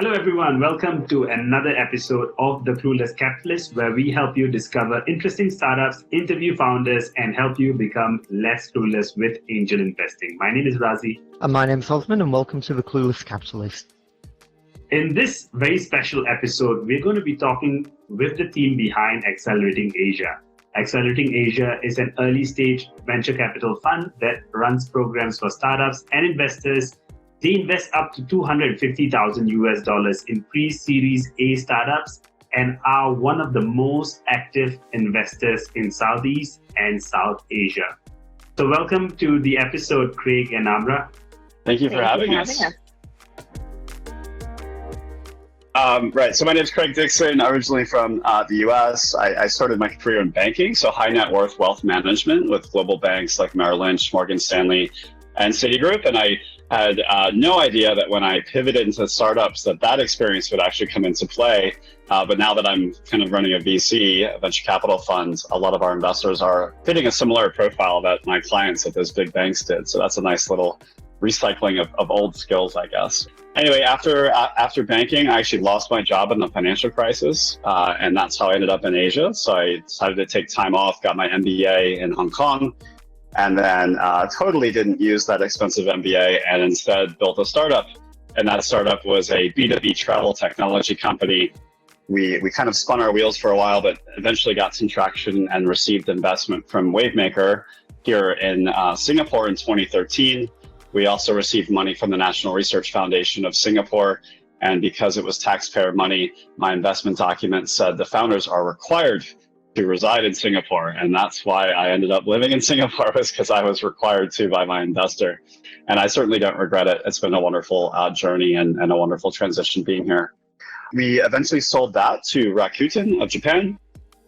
Hello, everyone. Welcome to another episode of The Clueless Capitalist, where we help you discover interesting startups, interview founders, and help you become less clueless with angel investing. My name is Razi. And my name is Osman, and welcome to The Clueless Capitalist. In this very special episode, we're going to be talking with the team behind Accelerating Asia. Accelerating Asia is an early-stage venture capital fund that runs programs for startups and investors. They invest up to $250,000 in pre-Series A startups and are one of the most active investors in Southeast and South Asia. So welcome to the episode, Craig and Amra. Thank you for having us. Right, so my name is Craig Dixon, originally from the US. I started my career in banking, so high net worth wealth management with global banks like Merrill Lynch, Morgan Stanley, and Citigroup. And I had no idea that when I pivoted into startups that experience would actually come into play. But now that I'm kind of running a VC, a venture capital fund, a lot of our investors are fitting a similar profile that my clients at those big banks did. So that's a nice little recycling of old skills, I guess. Anyway, after banking, I actually lost my job in the financial crisis, and that's how I ended up in Asia. So I decided to take time off, got my MBA in Hong Kong, and then totally didn't use that expensive MBA and instead built a startup. And that startup was a B2B travel technology company. We kind of spun our wheels for a while, but eventually got some traction and received investment from Wavemaker here in Singapore in 2013. We also received money from the National Research Foundation of Singapore. And because it was taxpayer money, my investment document said the founders are required to reside in Singapore. And that's why I ended up living in Singapore, was because I was required to by my investor. And I certainly don't regret it. It's been a wonderful journey and a wonderful transition being here. We eventually sold that to Rakuten of Japan.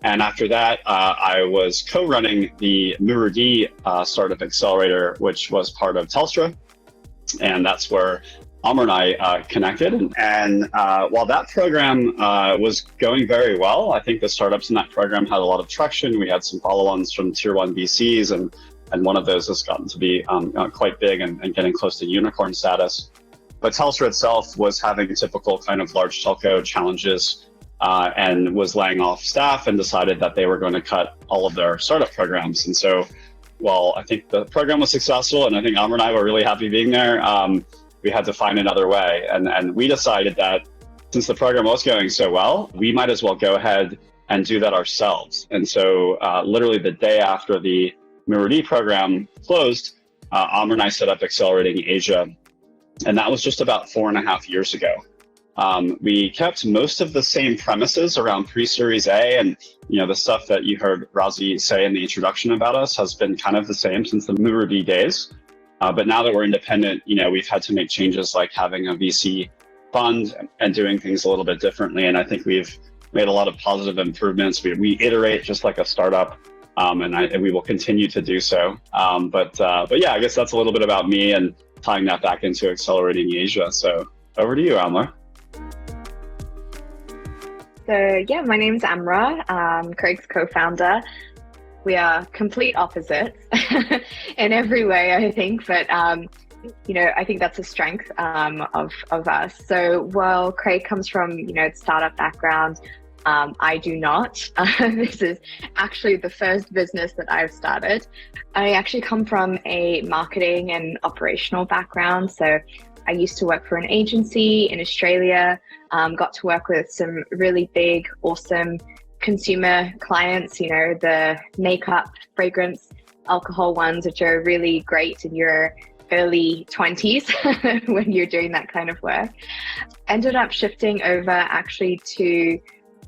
And after that, I was co-running the Murudi startup accelerator, which was part of Telstra. And that's where Amra and I connected. And while that program was going very well, I think the startups in that program had a lot of traction. We had some follow-ons from tier one VCs, and one of those has gotten to be quite big and getting close to unicorn status. But Telstra itself was having typical kind of large telco challenges and was laying off staff and decided that they were going to cut all of their startup programs. And so, while I think the program was successful, and I think Amra and I were really happy being there, we had to find another way. And we decided that since the program was going so well, we might as well go ahead and do that ourselves. And so literally the day after the Murudi program closed, Amra and I set up Accelerating Asia. And that was just about 4.5 years ago. We kept most of the same premises around pre-Series A, and the stuff that you heard Razi say in the introduction about us has been kind of the same since the Murudi days. But now that we're independent, we've had to make changes like having a VC fund and doing things a little bit differently. And I think we've made a lot of positive improvements. We iterate just like a startup, and we will continue to do so. But yeah, I guess that's a little bit about me and tying that back into Accelerating Asia. So over to you, Amra. So yeah, my name's Amra, Craig's co-founder. We are complete opposites in every way, I think, but I think that's a strength of us. So while Craig comes from startup background, I do not. This is actually the first business that I've started. I actually come from a marketing and operational background. So I used to work for an agency in Australia, got to work with some really big, awesome consumer clients, the makeup, fragrance, alcohol ones, which are really great in your early 20s when you're doing that kind of work. Ended up shifting over actually to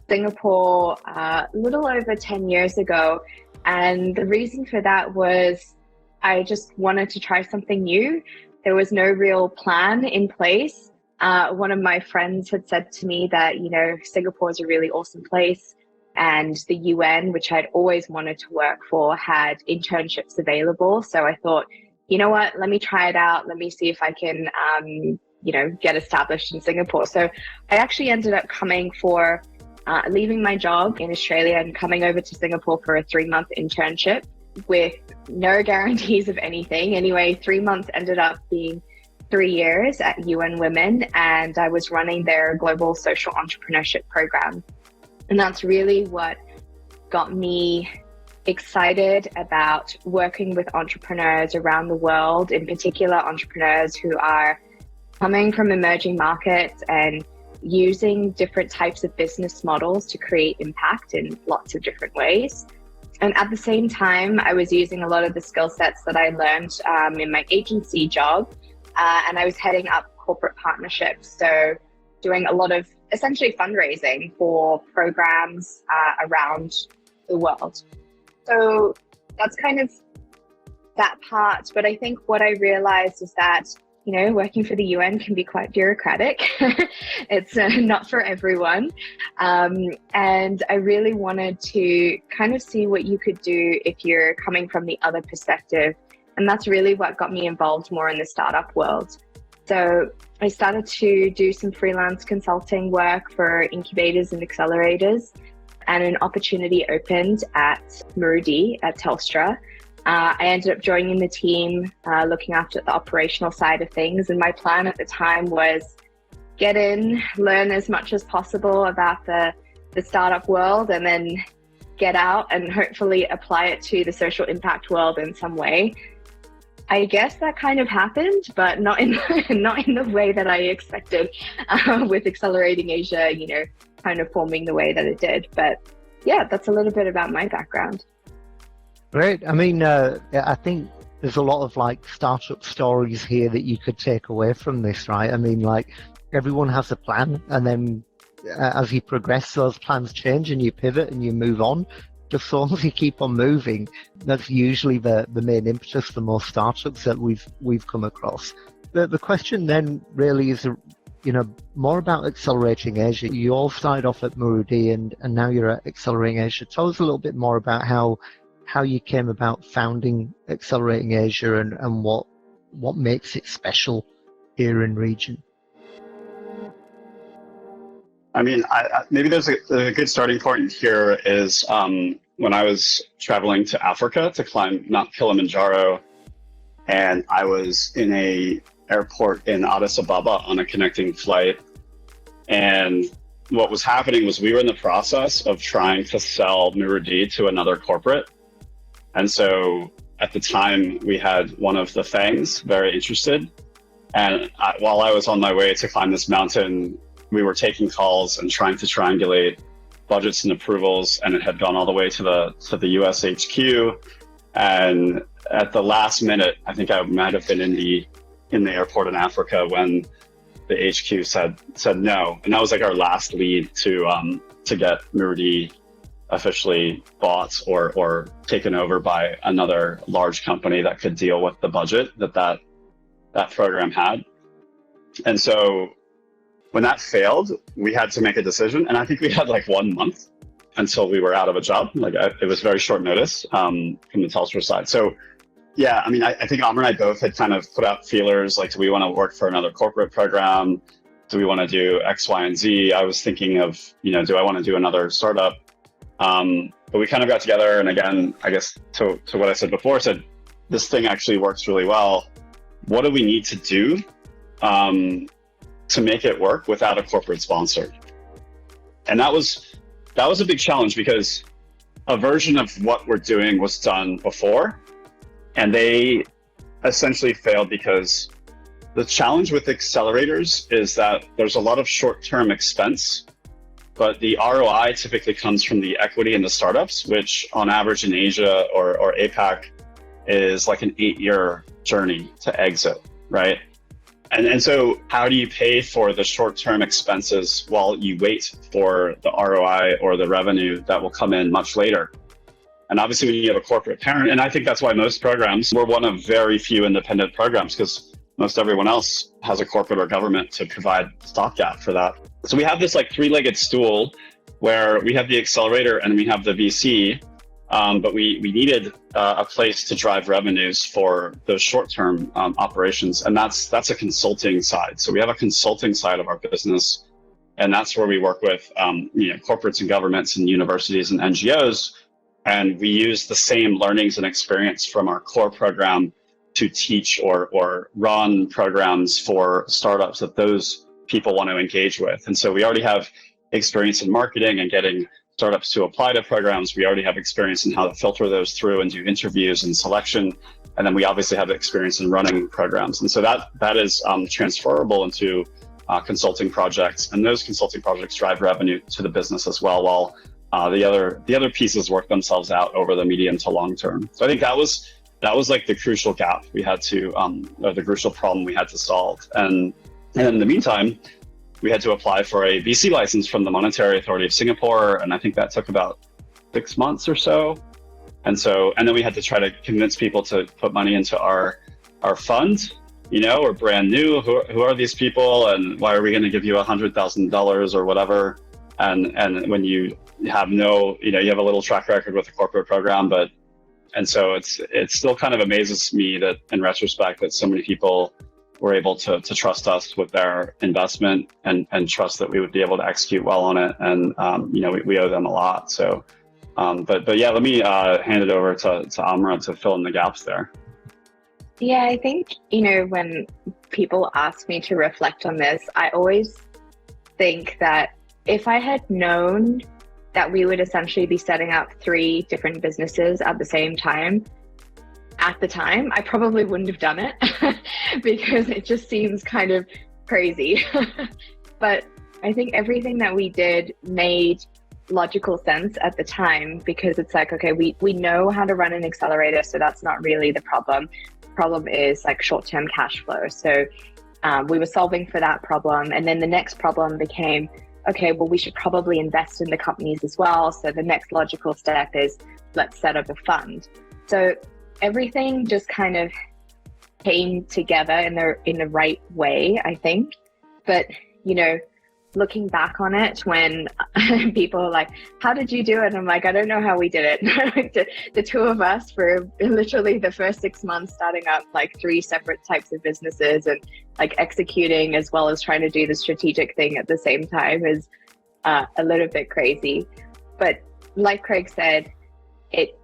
Singapore a little over 10 years ago. And the reason for that was I just wanted to try something new. There was no real plan in place. One of my friends had said to me that, Singapore is a really awesome place. And the UN, which I'd always wanted to work for, had internships available. So I thought, you know what, let me try it out. Let me see if I can, get established in Singapore. So I actually ended up leaving my job in Australia and coming over to Singapore for a 3-month internship with no guarantees of anything. Anyway, 3 months ended up being 3 years at UN Women, and I was running their global social entrepreneurship program. And that's really what got me excited about working with entrepreneurs around the world, in particular entrepreneurs who are coming from emerging markets and using different types of business models to create impact in lots of different ways. And at the same time, I was using a lot of the skill sets that I learned in my agency job, and I was heading up corporate partnerships. So doing a lot of essentially fundraising for programs around the world. So that's kind of that part. But I think what I realized is that, working for the UN can be quite bureaucratic. It's not for everyone. And I really wanted to kind of see what you could do if you're coming from the other perspective. And that's really what got me involved more in the startup world. So I started to do some freelance consulting work for incubators and accelerators, and an opportunity opened at Murudi at Telstra. I ended up joining the team, looking after the operational side of things. And my plan at the time was get in, learn as much as possible about the startup world, and then get out and hopefully apply it to the social impact world in some way. I guess that kind of happened, but not in the way that I expected, with Accelerating Asia, kind of forming the way that it did. But yeah, that's a little bit about my background. Great. I mean, I think there's a lot of startup stories here that you could take away from this, right? I mean, everyone has a plan, and then as you progress, those plans change and you pivot and you move on. Just so long as you keep on moving, that's usually the main impetus for most startups that we've come across. The question then really is, more about Accelerating Asia. You all started off at Murudi and now you're at Accelerating Asia. Tell us a little bit more about how you came about founding Accelerating Asia and what makes it special here in region. I mean, maybe there's a good starting point here is when I was traveling to Africa to climb Mount Kilimanjaro, and I was in a airport in Addis Ababa on a connecting flight. And what was happening was we were in the process of trying to sell Murudi to another corporate. And so at the time we had one of the Fangs very interested. And while I was on my way to climb this mountain, we were taking calls and trying to triangulate budgets and approvals, and it had gone all the way to the US HQ. And at the last minute, I think I might have been in the airport in Africa when the HQ said no. And that was our last lead to get Murudi officially bought or taken over by another large company that could deal with the budget that program had. And so when that failed, we had to make a decision. And I think we had 1 month until we were out of a job. It was very short notice from the Telstra side. So yeah, I mean, I think Amra and I both had kind of put out feelers, do we want to work for another corporate program? Do we want to do X, Y, and Z? I was thinking of, do I want to do another startup? But we kind of got together, and again, I guess to what I said before, said this thing actually works really well. What do we need to do to make it work without a corporate sponsor? And that was a big challenge, because a version of what we're doing was done before, and they essentially failed because the challenge with accelerators is that there's a lot of short-term expense, but the ROI typically comes from the equity in the startups, which on average in Asia or APAC is an 8-year journey to exit, right? And so how do you pay for the short-term expenses while you wait for the ROI or the revenue that will come in much later? And obviously when you have a corporate parent, and I think that's why most programs, we're one of very few independent programs, because most everyone else has a corporate or government to provide stopgap for that. So we have this three-legged stool where we have the accelerator and we have the VC, but we needed a place to drive revenues for those short-term operations, and that's a consulting side. So we have a consulting side of our business, and that's where we work with corporates and governments and universities and NGOs, and we use the same learnings and experience from our core program to teach or run programs for startups that those people want to engage with. And so we already have experience in marketing and getting startups to apply to programs. We already have experience in how to filter those through and do interviews and selection. And then we obviously have experience in running programs. And so that is transferable into consulting projects. And those consulting projects drive revenue to the business as well, while the other pieces work themselves out over the medium to long term. So I think that was like the crucial gap we had to, or the crucial problem we had to solve. And in the meantime, we had to apply for a VC license from the Monetary Authority of Singapore, and I think that took about 6 months or so. And then we had to try to convince people to put money into our fund. We're brand new. Who are these people, and why are we going to give you $100,000 or whatever? And when you have you have a little track record with a corporate program, and so it still kind of amazes me that in retrospect that so many people were able to trust us with their investment and trust that we would be able to execute well on it. And, we owe them a lot. So, but yeah, let me hand it over to Amra to fill in the gaps there. Yeah, I think, when people ask me to reflect on this, I always think that if I had known that we would essentially be setting up 3 different businesses at the same time, at the time, I probably wouldn't have done it because it just seems kind of crazy. But I think everything that we did made logical sense at the time, because it's like, okay, we know how to run an accelerator, so that's not really the problem. The problem is like short-term cash flow. So we were solving for that problem. And then the next problem became, okay, well, we should probably invest in the companies as well. So the next logical step is let's set up a fund. So everything just kind of came together in the right way, I think. But, looking back on it, when people are like, how did you do it? I'm like, I don't know how we did it. The 2 of us for literally the first 6 months starting up like 3 separate types of businesses and like executing as well as trying to do the strategic thing at the same time is a little bit crazy. But like Craig said, it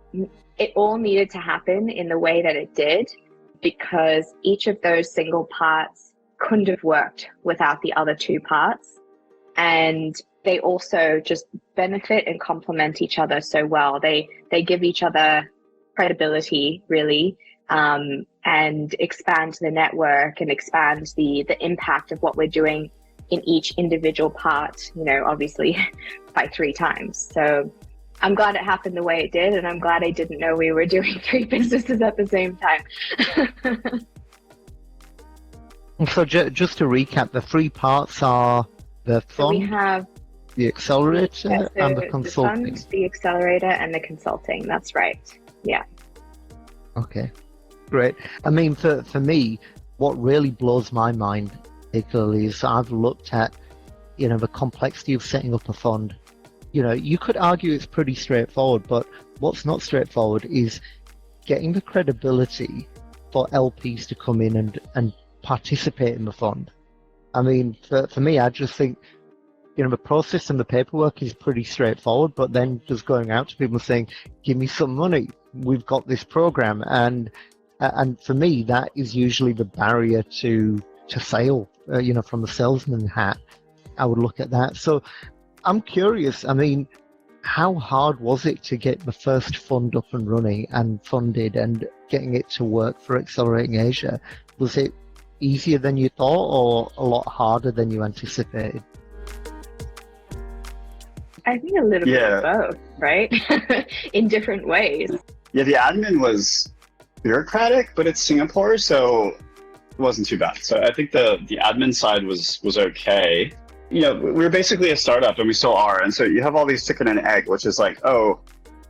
all needed to happen in the way that it did, because each of those single parts couldn't have worked without the other 2 parts. And they also just benefit and complement each other so well. They give each other credibility, really, and expand the network and expand the impact of what we're doing in each individual part, obviously by 3 times. So I'm glad it happened the way it did, and I'm glad I didn't know we were doing 3 businesses at the same time. So just to recap, the 3 parts are the fund, so we have the accelerator, and the consulting. The fund, the accelerator, and the consulting. That's right. Yeah. Okay, great. I mean, for me, what really blows my mind particularly is I've looked at, the complexity of setting up a fund. You could argue it's pretty straightforward, but what's not straightforward is getting the credibility for LPs to come in and participate in the fund. I mean, for me, I just think, the process and the paperwork is pretty straightforward, but then just going out to people saying, give me some money, we've got this program. And for me, that is usually the barrier to sale, from a salesman hat, I would look at that. So I'm curious, I mean, how hard was it to get the first fund up and running and funded and getting it to work for Accelerating Asia? Was it easier than you thought or a lot harder than you anticipated? I think a little bit of both, right? In different ways. Yeah, the admin was bureaucratic, but it's Singapore, so it wasn't too bad. So I think the admin side was okay. We were basically a startup, and we still are. And so you have all these chicken and egg, which is like, oh,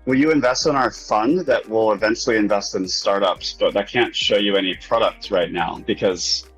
will you invest in our fund that will eventually invest in startups, but that can't show you any product right now, because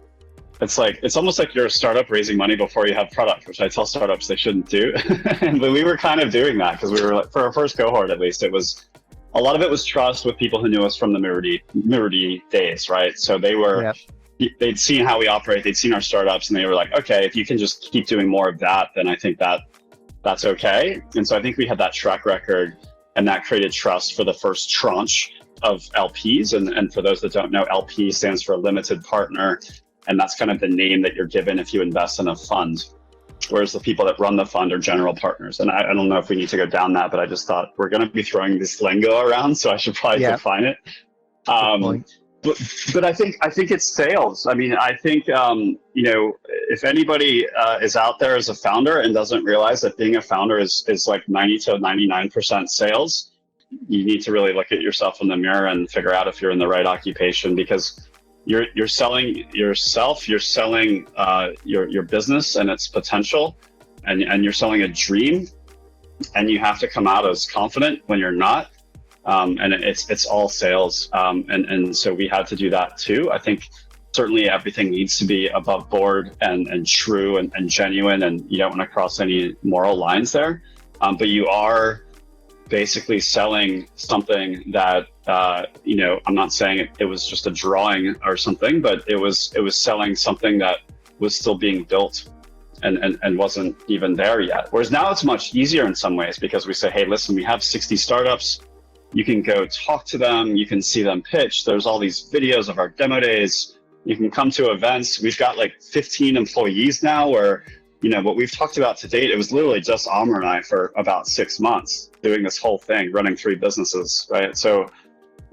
it's almost like you're a startup raising money before you have product, which I tell startups they shouldn't do. But we were kind of doing that because we were, for our first cohort at least, a lot of it was trust with people who knew us from the Mirrordy days, right? So they'd seen how we operate, they'd seen our startups, and they were like, okay, if you can just keep doing more of that, then I think that's okay. And so I think we had that track record, and that created trust for the first tranche of LPs. And for those that don't know, LP stands for limited partner. And that's kind of the name that you're given if you invest in a fund. Whereas the people that run the fund are general partners. And I don't know if we need to go down that, but I just thought we're going to be throwing this lingo around, so I should probably define it. But I think it's sales. I mean, I think, if anybody is out there as a founder and doesn't realize that being a founder is like 90 to 99% sales, you need to really look at yourself in the mirror and figure out if you're in the right occupation, because you're selling yourself, you're selling your business and its potential, and you're selling a dream, and you have to come out as confident when you're not. And it's all sales. And so we had to do that too. I think certainly everything needs to be above board and true and genuine, and you don't want to cross any moral lines there. But you are basically selling something that, I'm not saying it was just a drawing or something, but it was selling something that was still being built and wasn't even there yet. Whereas now it's much easier in some ways, because we say, hey, listen, we have 60 startups. You can go talk to them. You can see them pitch. There's all these videos of our demo days. You can come to events. We've got like 15 employees now, where, what we've talked about to date, it was literally just Amra and I for about 6 months doing this whole thing, running 3 businesses, right? So,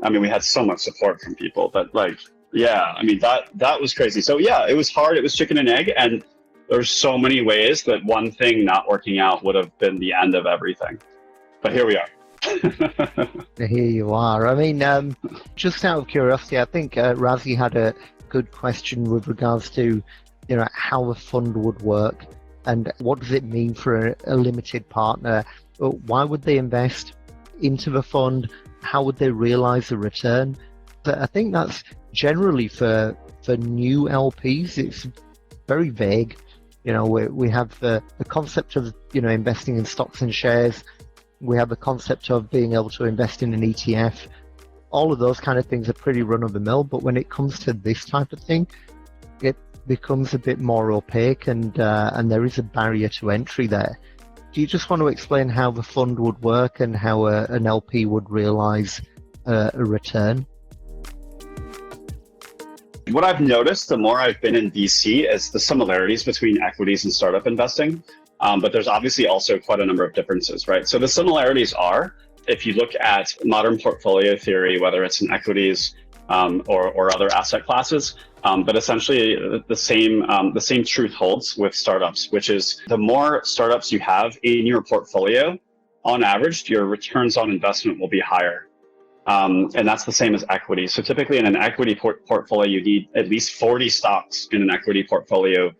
I mean, we had so much support from people, but that was crazy. So yeah, it was hard. It was chicken and egg. And there's so many ways that one thing not working out would have been the end of everything. But here we are. Here you are. I mean, just out of curiosity, I think Razi had a good question with regards to, how a fund would work and what does it mean for a limited partner. Why would they invest into the fund? How would they realize the return? I think that's generally for new LPs, it's very vague. We have the concept of, investing in stocks and shares. We have the concept of being able to invest in an ETF. All of those kind of things are pretty run-of-the-mill, but when it comes to this type of thing, it becomes a bit more opaque, and there is a barrier to entry there. Do you just want to explain how the fund would work and how an LP would realize a return? What I've noticed the more I've been in VC is the similarities between equities and startup investing. But there's obviously also quite a number of differences, right? So the similarities are, if you look at modern portfolio theory, whether it's in equities or other asset classes, but essentially the same truth holds with startups, which is the more startups you have in your portfolio, on average, your returns on investment will be higher. And that's the same as equity. So typically in an equity portfolio, you need at least 40 stocks in an equity portfolio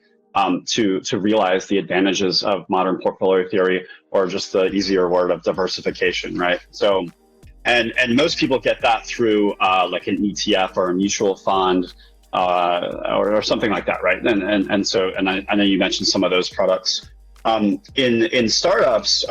to realize the advantages of modern portfolio theory, or just the easier word of diversification, right? So, and most people get that through like an ETF or a mutual fund or something like that, right? And I know you mentioned some of those products. In startups,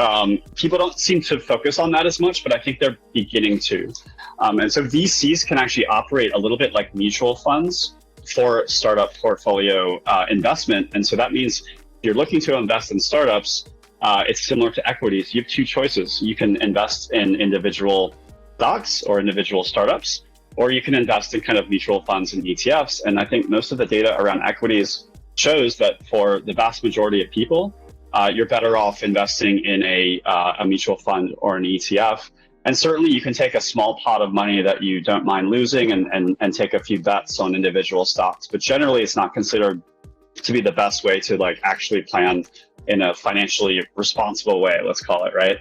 people don't seem to focus on that as much, but I think they're beginning to. And so VCs can actually operate a little bit like mutual funds for startup portfolio investment. And so that means if you're looking to invest in startups, it's similar to equities. You have 2 choices. You can invest in individual stocks or individual startups, or you can invest in kind of mutual funds and ETFs. And I think most of the data around equities shows that for the vast majority of people, you're better off investing in a mutual fund or an ETF. And certainly you can take a small pot of money that you don't mind losing and take a few bets on individual stocks. But generally, it's not considered to be the best way to like actually plan in a financially responsible way, let's call it, right?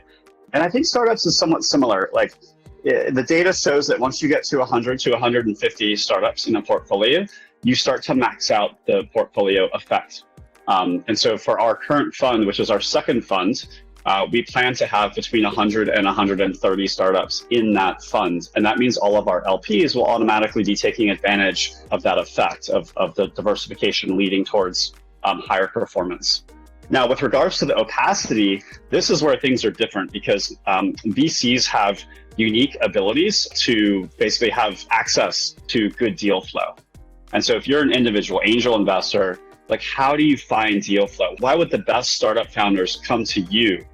And I think startups is somewhat similar. Like the data shows that once you get to 100 to 150 startups in a portfolio, you start to max out the portfolio effect. And so for our current fund, which is our second fund, we plan to have between 100 and 130 startups in that fund. And that means all of our LPs will automatically be taking advantage of that effect of the diversification leading towards higher performance. Now, with regards to the opacity, this is where things are different, because VCs have unique abilities to basically have access to good deal flow. And so if you're an individual angel investor, like how do you find deal flow? Why would the best startup founders come to you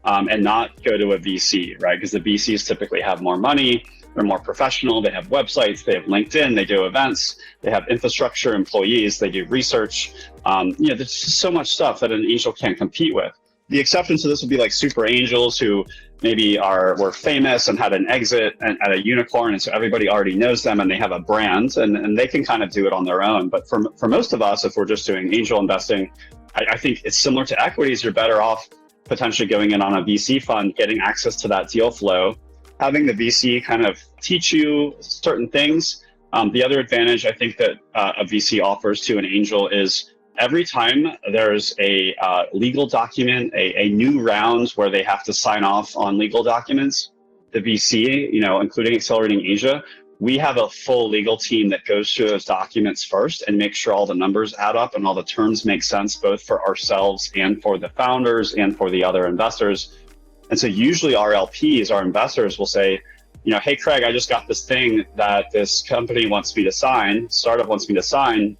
and not go to a VC, right? Because the VCs typically have more money. They're more professional. They have websites, they have LinkedIn, they do events, they have infrastructure, employees, they do research. There's just so much stuff that an angel can't compete with. The exception to this would be like super angels who maybe were famous and had an exit at a unicorn, and so everybody already knows them and they have a brand, and they can kind of do it on their own. But for most of us, if we're just doing angel investing, I think it's similar to equities. You're better off potentially going in on a VC fund, getting access to that deal flow, having the VC kind of teach you certain things. The other advantage I think that a VC offers to an angel is every time there's a legal document, a new round where they have to sign off on legal documents, the VC, including Accelerating Asia, we have a full legal team that goes through those documents first and makes sure all the numbers add up and all the terms make sense, both for ourselves and for the founders and for the other investors. And so usually our LPs, our investors will say, hey, Craig, I just got this thing that this company wants me to sign, startup wants me to sign.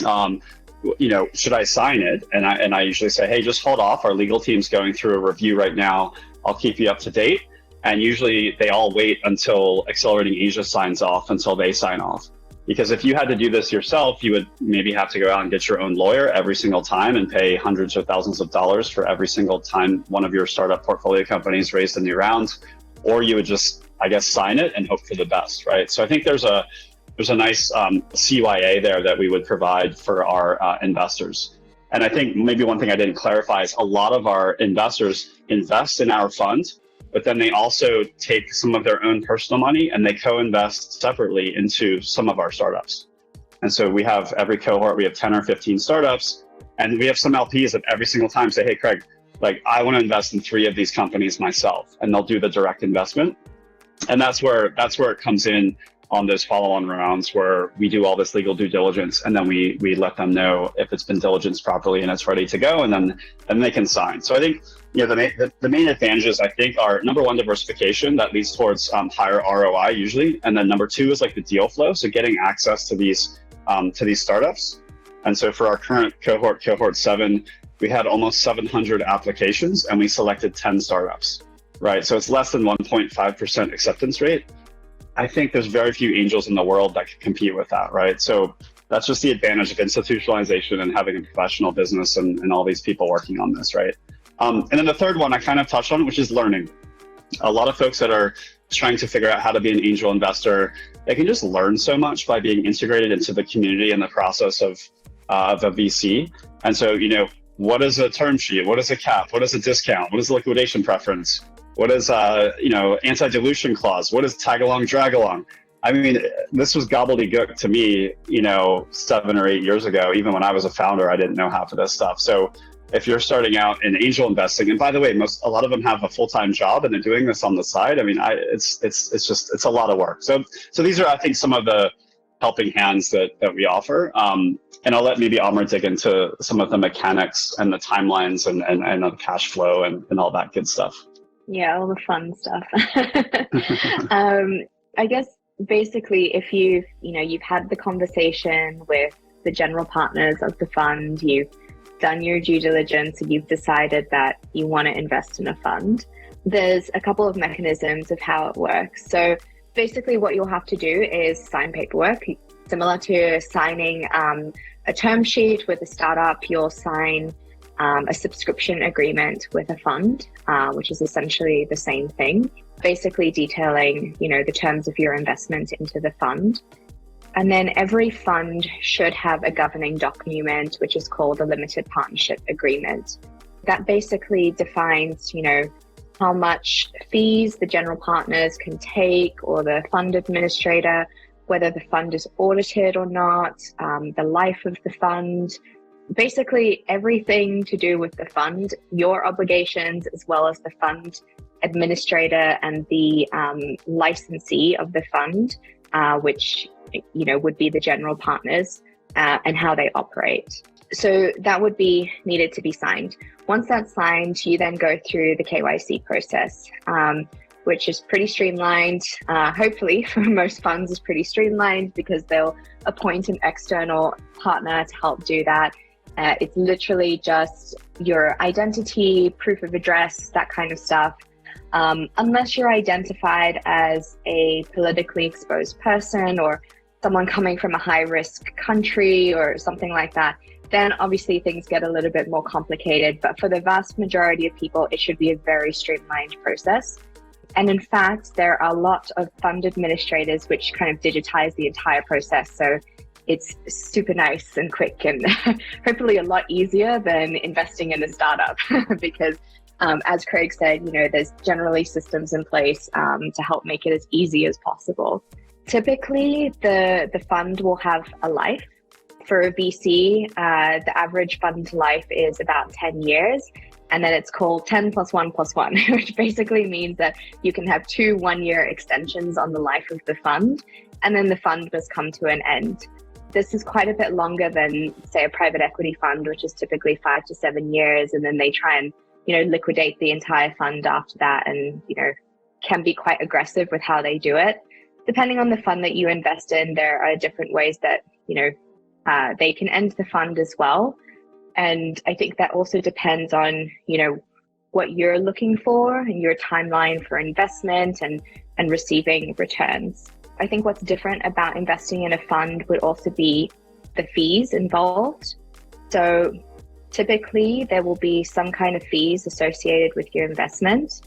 Should I sign it? And I usually say, hey, just hold off. Our legal team's going through a review right now. I'll keep you up to date. And usually they all wait until Accelerating Asia signs off until they sign off. Because if you had to do this yourself, you would maybe have to go out and get your own lawyer every single time and pay hundreds or thousands of dollars for every single time one of your startup portfolio companies raised a new round. Or you would just, sign it and hope for the best, right? So I think there's a nice CYA there that we would provide for our investors. And I think maybe one thing I didn't clarify is a lot of our investors invest in our fund, but then they also take some of their own personal money and they co-invest separately into some of our startups. And so we have every cohort, we have 10 or 15 startups, and we have some LPs that every single time say, hey, Craig, I want to invest in 3 of these companies myself, and they'll do the direct investment. And that's where it comes in on those follow-on rounds where we do all this legal due diligence, and then we let them know if it's been diligenced properly and it's ready to go, and then they can sign. So I think the main advantages I think are, number one, diversification that leads towards higher ROI usually, and then number 2 is the deal flow, so getting access to these startups. And so for our current cohort 7, we had almost 700 applications and we selected 10 startups, right? So it's less than 1.5% acceptance rate. I think there's very few angels in the world that can compete with that, right? So that's just the advantage of institutionalization and having a professional business and all these people working on this, right? And then the third one I kind of touched on, which is learning. A lot of folks that are trying to figure out how to be an angel investor, they can just learn so much by being integrated into the community and the process of a VC. And so, what is a term sheet? What is a cap? What is a discount? What is a liquidation preference? What is anti-dilution clause? What is tag along, drag along? I mean, this was gobbledygook to me, 7 or 8 years ago. Even when I was a founder, I didn't know half of this stuff. So if you're starting out in angel investing, and by the way, a lot of them have a full-time job and they're doing this on the side. I mean, it's a lot of work. So these are, I think, some of the helping hands that we offer. And I'll let maybe Amra dig into some of the mechanics and the timelines and the cash flow and all that good stuff. Yeah, all the fun stuff. I guess basically if you've had the conversation with the general partners of the fund, you've done your due diligence and you've decided that you want to invest in a fund, there's a couple of mechanisms of how it works. So basically what you'll have to do is sign paperwork, similar to signing a term sheet with a startup. You'll sign a subscription agreement with a fund, which is essentially the same thing, basically detailing, the terms of your investment into the fund. And then every fund should have a governing document, which is called a limited partnership agreement. That basically defines, how much fees the general partners can take, or the fund administrator, whether the fund is audited or not, the life of the fund, basically everything to do with the fund, your obligations, as well as the fund administrator and the licensee of the fund, which would be the general partners, and how they operate. So that would be needed to be signed. Once that's signed, you then go through the KYC process, which is pretty streamlined. Hopefully for most funds is pretty streamlined because they'll appoint an external partner to help do that. It's literally just your identity, proof of address, that kind of stuff. Unless you're identified as a politically exposed person or someone coming from a high-risk country or something like that, then obviously things get a little bit more complicated. But for the vast majority of people, it should be a very streamlined process. And in fact, there are a lot of fund administrators which kind of digitize the entire process. So it's super nice and quick and hopefully a lot easier than investing in a startup because as Craig said, there's generally systems in place to help make it as easy as possible. Typically, the fund will have a life. For a VC, the average fund life is about 10 years. And then it's called 10 plus 1 plus 1, which basically means that you can have 2 one-year extensions on the life of the fund, and then the fund must come to an end. This is quite a bit longer than, say, a private equity fund, which is typically 5 to 7 years, and then they try and, liquidate the entire fund after that, and, can be quite aggressive with how they do it. Depending on the fund that you invest in, there are different ways that, they can end the fund as well. And I think that also depends on, what you're looking for and your timeline for investment and receiving returns. I think what's different about investing in a fund would also be the fees involved. So typically there will be some kind of fees associated with your investment,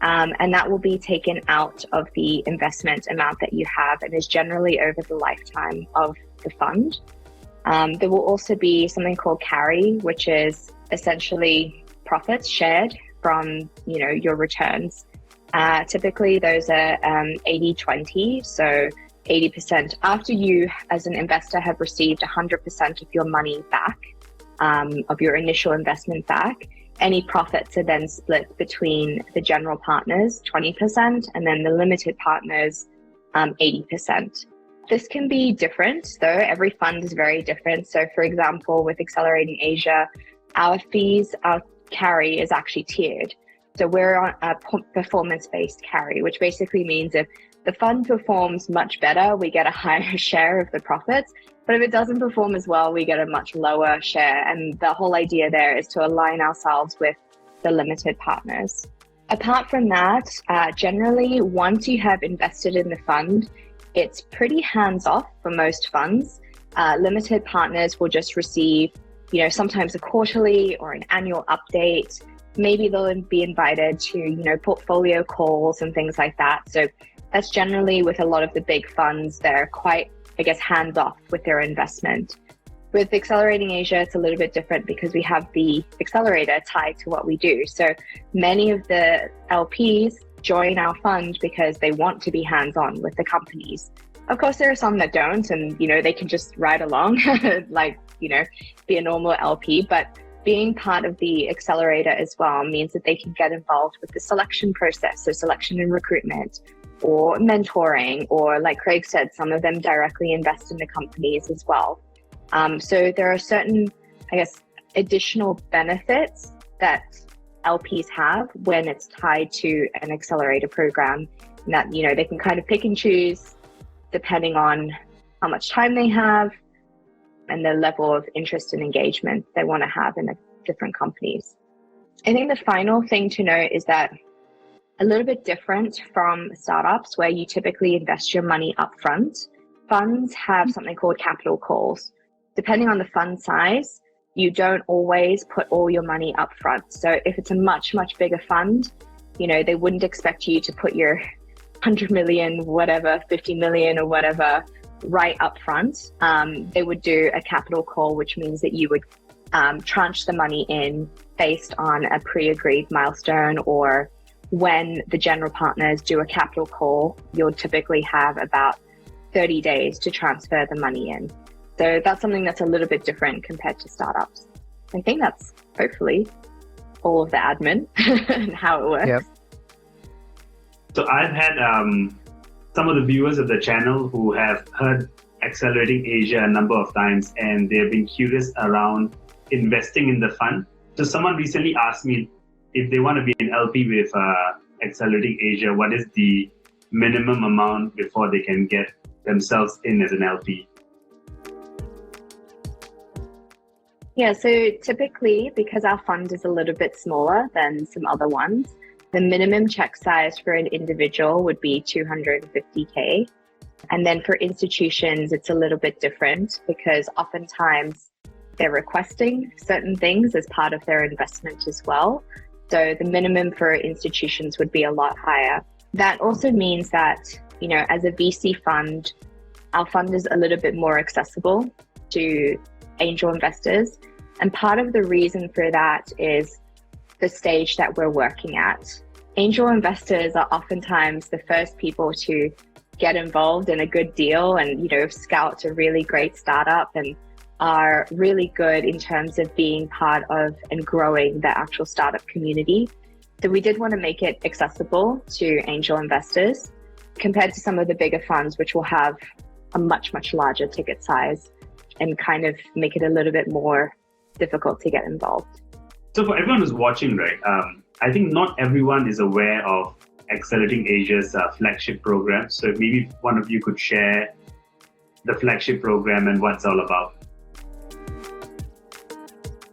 and that will be taken out of the investment amount that you have and is generally over the lifetime of the fund. There will also be something called carry, which is essentially profits shared from, your returns. Typically, those are 80-20, so 80% after you, as an investor, have received 100% of your money back, of your initial investment back. Any profits are then split between the general partners, 20%, and then the limited partners, 80%. This can be different, though. Every fund is very different. So, for example, with Accelerating Asia, our fees, our carry is actually tiered. So we're on a performance-based carry, which basically means if the fund performs much better, we get a higher share of the profits. But if it doesn't perform as well, we get a much lower share. And the whole idea there is to align ourselves with the limited partners. Apart from that, generally, once you have invested in the fund, it's pretty hands-off for most funds. Limited partners will just receive, sometimes a quarterly or an annual update. Maybe they'll be invited to, portfolio calls and things like that. So that's generally with a lot of the big funds, they're quite, hands-off with their investment. With Accelerating Asia, it's a little bit different because we have the accelerator tied to what we do. So many of the LPs join our fund because they want to be hands-on with the companies. Of course, there are some that don't, and they can just ride along, be a normal LP. But being part of the accelerator as well means that they can get involved with the selection process, so selection and recruitment, or mentoring, or like Craig said, some of them directly invest in the companies as well. So there are certain, additional benefits that LPs have when it's tied to an accelerator program, and that, they can kind of pick and choose depending on how much time they have and the level of interest and engagement they want to have in the different companies. I think the final thing to note is that a little bit different from startups where you typically invest your money upfront, funds have something called capital calls. Depending on the fund size, you don't always put all your money up front. So if it's a much, much bigger fund, they wouldn't expect you to put your 100 million, whatever, 50 million or whatever right up front. They would do a capital call, which means that you would tranche the money in based on a pre-agreed milestone, or when the general partners do a capital call, you'll typically have about 30 days to transfer the money in. So that's something that's a little bit different compared to startups. I think that's hopefully all of the admin and how it works. Yep. So I've had some of the viewers of the channel who have heard Accelerating Asia a number of times, and they've been curious around investing in the fund. So someone recently asked me if they want to be an LP with Accelerating Asia, what is the minimum amount before they can get themselves in as an LP? Yeah, so typically, because our fund is a little bit smaller than some other ones, The minimum check size for an individual would be 250K. And then for institutions, it's a little bit different because oftentimes they're requesting certain things as part of their investment as well. So the minimum for institutions would be a lot higher. That also means that, as a VC fund, our fund is a little bit more accessible to angel investors. And part of the reason for that is the stage that we're working at. Angel investors are oftentimes the first people to get involved in a good deal and, scout a really great startup and are really good in terms of being part of and growing the actual startup community. So we did want to make it accessible to angel investors compared to some of the bigger funds, which will have a much, much larger ticket size and kind of make it a little bit more difficult to get involved. So for everyone who's watching, right, I think not everyone is aware of Accelerating Asia's flagship program. So maybe one of you could share the flagship program and what it's all about.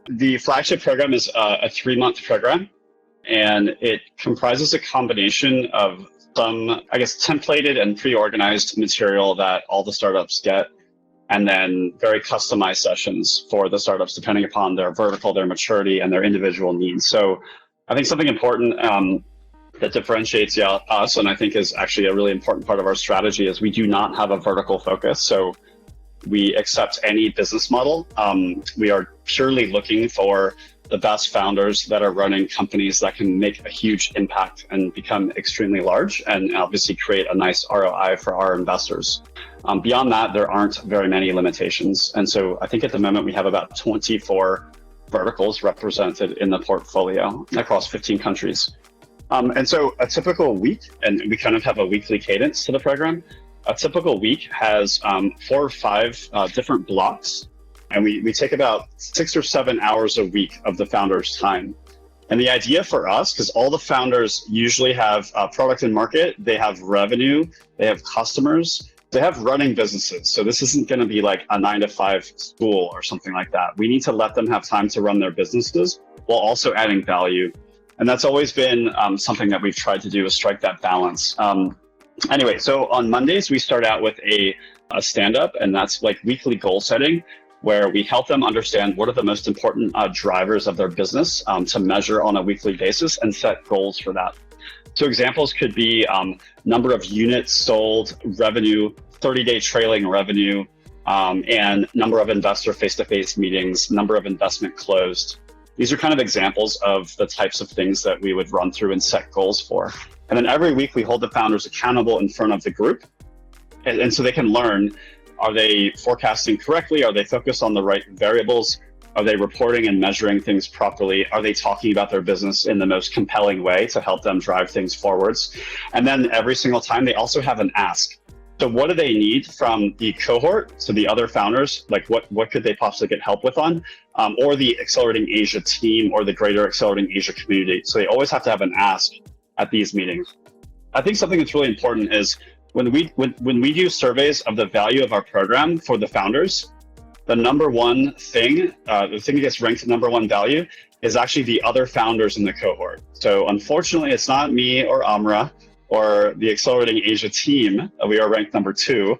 The flagship program is a 3-month program, and it comprises a combination of some, templated and pre-organized material that all the startups get, and then very customized sessions for the startups depending upon their vertical, their maturity, and their individual needs. So I think something important that differentiates us, and I think is actually a really important part of our strategy, is we do not have a vertical focus. So we accept any business model. We are purely looking for the best founders that are running companies that can make a huge impact and become extremely large and obviously create a nice ROI for our investors. Beyond that, there aren't very many limitations. And so I think at the moment we have about 24 verticals represented in the portfolio across 15 countries. And so a typical week, and we kind of have a weekly cadence to the program, a typical week has 4 or 5 different blocks, and we take about 6 or 7 hours a week of the founder's time. And the idea for us, because all the founders usually have product and market, they have revenue, they have customers, they have running businesses. So this isn't going to be like a 9-to-5 school or something like that. We need to let them have time to run their businesses while also adding value. And that's always been something that we've tried to do, is strike that balance. Anyway, so on Mondays, we start out with a stand-up, and that's like weekly goal setting, where we help them understand what are the most important drivers of their business to measure on a weekly basis and set goals for that. So examples could be number of units sold, revenue, 30-day trailing revenue, and number of investor face-to-face meetings, number of investment closed. These are kind of examples of the types of things that we would run through and set goals for. And then every week we hold the founders accountable in front of the group. And so they can learn, are they forecasting correctly? Are they focused on the right variables? Are they reporting and measuring things properly? Are they talking about their business in the most compelling way to help them drive things forwards? And then every single time they also have an ask. So what do they need from the cohort, so the other founders, like what could they possibly get help with on, or the Accelerating Asia team or the greater Accelerating Asia community? So they always have to have an ask at these meetings. I think something that's really important is when we do surveys of the value of our program for the founders, the number one thing, the thing that gets ranked number one value is actually the other founders in the cohort. So unfortunately, it's not me or Amra or the Accelerating Asia team. We are ranked number 2.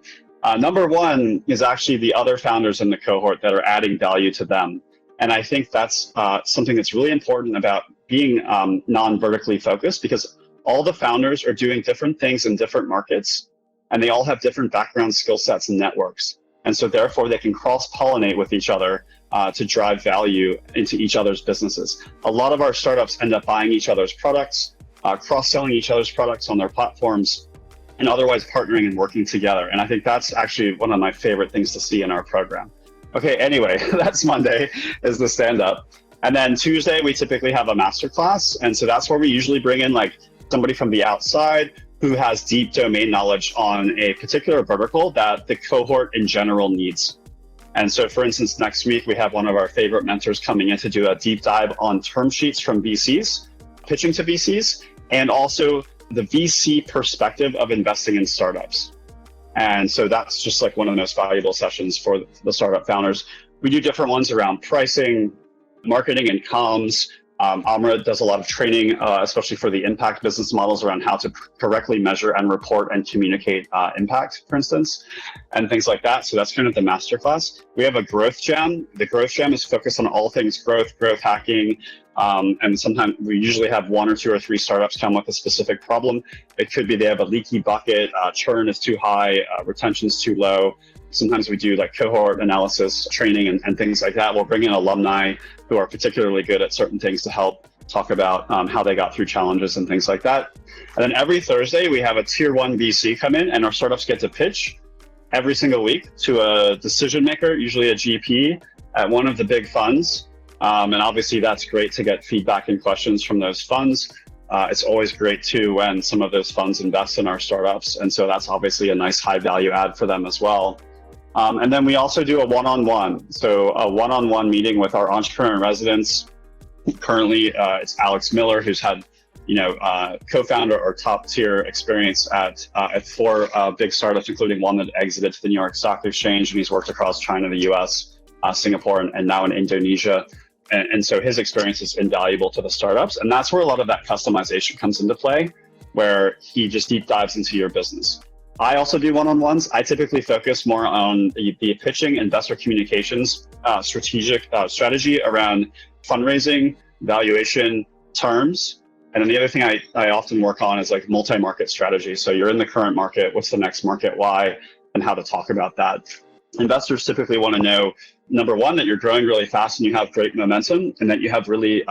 Number 1 is actually the other founders in the cohort that are adding value to them. And I think that's something that's really important about being non-vertically focused, because all the founders are doing different things in different markets, and they all have different background skill sets and networks. And so therefore they can cross-pollinate with each other to drive value into each other's businesses. A lot of our startups end up buying each other's products, cross-selling each other's products on their platforms, and otherwise partnering and working together. And I think that's actually one of my favorite things to see in our program. Okay, anyway, that's Monday, is the stand-up. And then Tuesday, we typically have a masterclass. And so that's where we usually bring in like somebody from the outside who has deep domain knowledge on a particular vertical that the cohort in general needs. And so for instance, next week, we have one of our favorite mentors coming in to do a deep dive on term sheets from VCs, pitching to VCs, and also the VC perspective of investing in startups. And so that's just like one of the most valuable sessions for the startup founders. We do different ones around pricing, marketing and comms, Amra does a lot of training, especially for the impact business models around how to correctly measure and report and communicate impact, for instance, and things like that. So that's kind of the masterclass. We have a growth jam. The growth jam is focused on all things growth hacking. And sometimes we usually have 1 or 2 or 3 startups come with a specific problem. It could be they have a leaky bucket, churn is too high, retention is too low. Sometimes we do like cohort analysis training and things like that. We'll bring in alumni who are particularly good at certain things to help talk about how they got through challenges and things like that. And then every Thursday, we have a tier 1 VC come in, and our startups get to pitch every single week to a decision maker, usually a GP at one of the big funds. And obviously, that's great to get feedback and questions from those funds. It's always great too when some of those funds invest in our startups. And so that's obviously a nice high value add for them as well. And then we also do a one-on-one. So a one-on-one meeting with our entrepreneur in residence. Currently, it's Alex Miller, who's had, co-founder or top tier experience at 4 big startups, including one that exited to the New York Stock Exchange. And he's worked across China, the US, Singapore, and now in Indonesia. And so his experience is invaluable to the startups. And that's where a lot of that customization comes into play, where he just deep dives into your business. I also do one-on-ones. I typically focus more on the pitching, investor communications, strategy around fundraising, valuation, terms. And then the other thing I often work on is like multi-market strategy. So you're in the current market, what's the next market, why, and how to talk about that. Investors typically want to know, number one, that you're growing really fast and you have great momentum, and that you have really